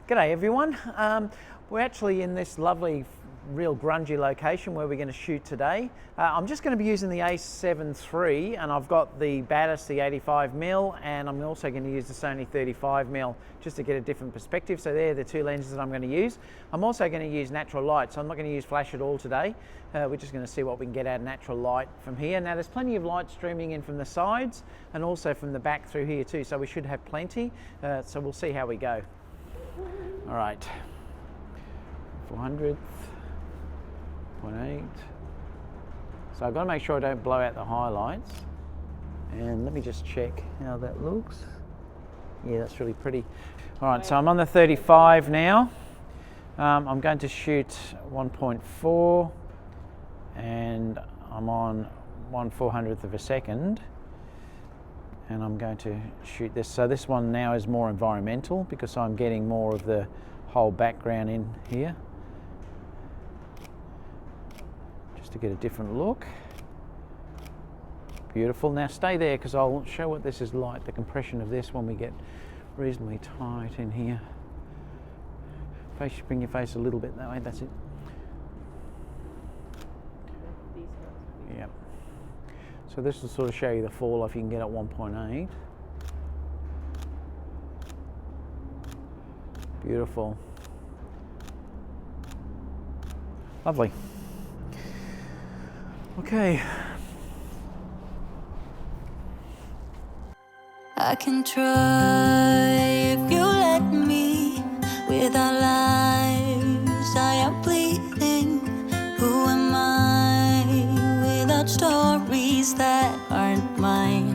G'day everyone. We're actually in this lovely, real grungy location where we're going to shoot today. I'm just going to be using the a7iii, and I've got the Batis, the 85mm, and I'm also going to use the Sony 35mm just to get a different perspective. So they're the two lenses that I'm going to use. I'm also going to use natural light, so I'm not going to use flash at all today. We're just going to see what we can get out of natural light from here. Now there's plenty of light streaming in from the sides and also from the back through here too, so we should have plenty. So we'll see how we go. All right, 400th, 0.8. So I've got to make sure I don't blow out the highlights. And let me just check how that looks. Yeah, that's really pretty. All right, so I'm on the 35 now. I'm going to shoot 1.4 and I'm on 1/400th of a second. And I'm going to shoot this. So this one now is more environmental because I'm getting more of the whole background in here. Just to get a different look. Beautiful. Now stay there because I'll show what this is like, the compression of this when we get reasonably tight in here. Bring your face a little bit that way, that's it. Yep. So this will sort of show you the fall off you can get at 1.8. Beautiful. Lovely. Okay. I can try if you let me. With our lives I am bleeding. Who am I without stories that aren't mine?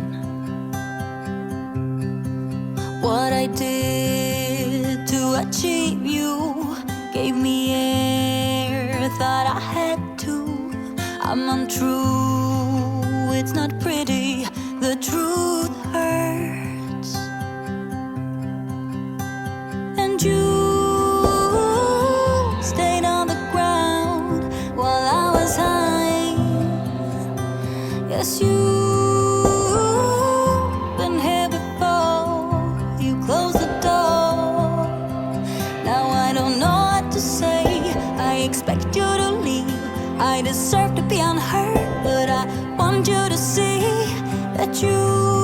What I did to achieve you gave me air, thought I had to. I'm untrue, it's not pretty, the truth hurts. And you stayed on the ground while I was high. Yes, you've been here before, you closed the door. Now I don't know what to say, I expect you to leave. I deserve to be unheard, but I want you to see that you